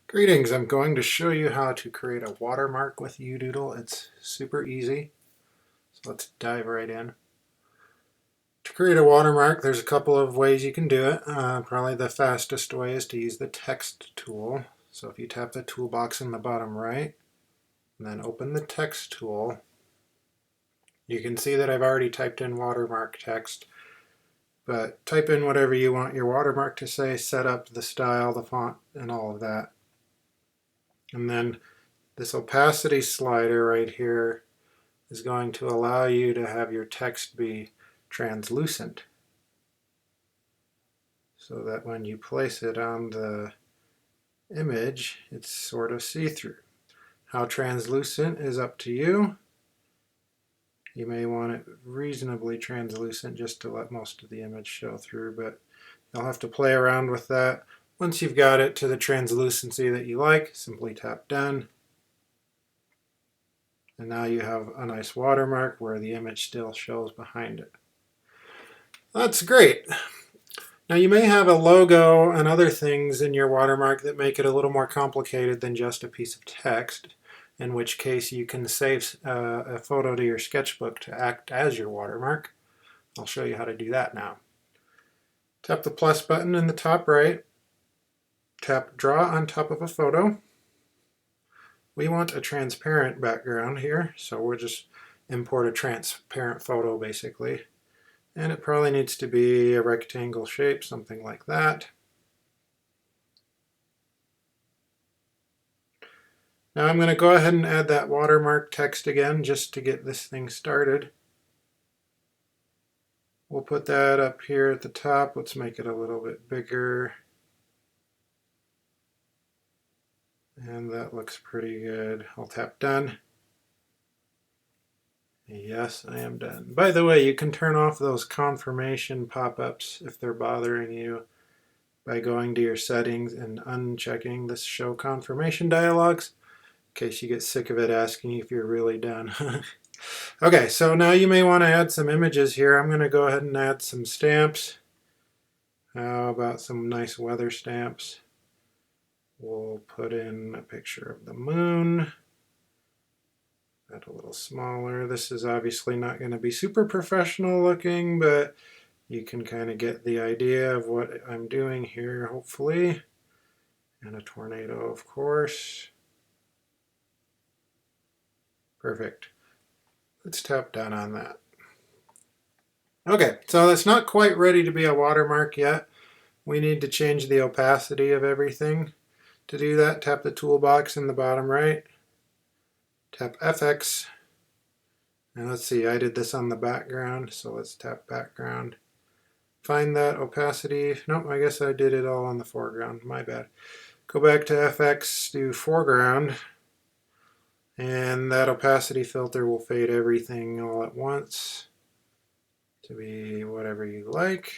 Greetings, I'm going to show you how to create a watermark with You Doodle. It's super easy, so let's dive right in. To create a watermark, there's a couple of ways you can do it. Probably the fastest way is to use the text tool. So if you tap the toolbox in the bottom right, and then open the text tool, you can see that I've already typed in watermark text, but type in whatever you want your watermark to say, set up the style, the font, and all of that. And then this opacity slider right here is going to allow you to have your text be translucent so that when you place it on the image, it's sort of see-through. How translucent is up to you. You may want it reasonably translucent just to let most of the image show through, but you'll have to play around with that. Once you've got it to the translucency that you like, simply tap done. And now you have a nice watermark where the image still shows behind it. That's great. Now you may have a logo and other things in your watermark that make it a little more complicated than just a piece of text, in which case you can save a photo to your sketchbook to act as your watermark. I'll show you how to do that now. Tap the plus button in the top right. Tap draw on top of a photo. We want a transparent background here, so we'll just import a transparent photo basically. And it probably needs to be a rectangle shape, something like that. Now I'm going to go ahead and add that watermark text again just to get this thing started. We'll put that up here at the top. Let's make it a little bit bigger. And that looks pretty good. I'll tap done. Yes, I am done. By the way, you can turn off those confirmation pop-ups if they're bothering you by going to your settings and unchecking the show confirmation dialogues in case you get sick of it asking you if you're really done. Okay, so now you may want to add some images here. I'm going to go ahead and add some stamps. How about some nice weather stamps? We'll put in a picture of the moon. That a little smaller. This is obviously not going to be super professional looking, but you can kind of get the idea of what I'm doing here, hopefully. And a tornado, of course. Perfect. Let's tap down on that. Okay, so it's not quite ready to be a watermark yet. We need to change the opacity of everything. To do that, tap the toolbox in the bottom right. Tap FX. And let's see, I did this on the background, so let's tap background. Find that opacity. Nope, I guess I did it all on the foreground. My bad. Go back to FX, do foreground. And that opacity filter will fade everything all at once to be whatever you like.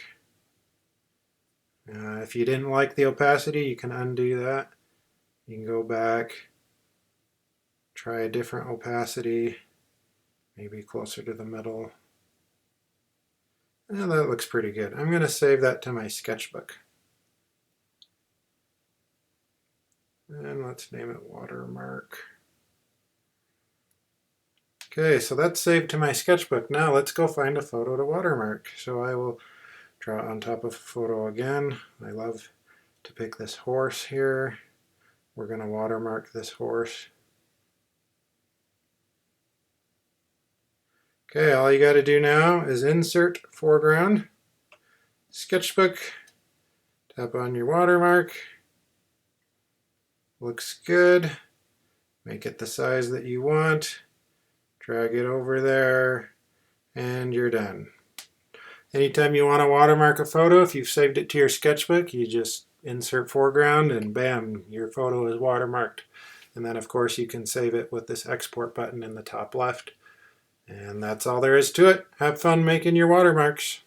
If you didn't like the opacity, you can undo that. You can go back, try a different opacity, maybe closer to the middle. And that looks pretty good. I'm going to save that to my sketchbook. And let's name it Watermark. Okay, so that's saved to my sketchbook. Now let's go find a photo to watermark. So I will draw on top of a photo again. I love to pick this horse here. We're going to watermark this horse. Okay, all you got to do now is insert foreground, sketchbook, tap on your watermark. Looks good. Make it the size that you want. Drag it over there, and you're done. Anytime you want to watermark a photo, if you've saved it to your sketchbook, you just insert foreground and bam, your photo is watermarked. And then of course you can save it with this export button in the top left. And that's all there is to it. Have fun making your watermarks.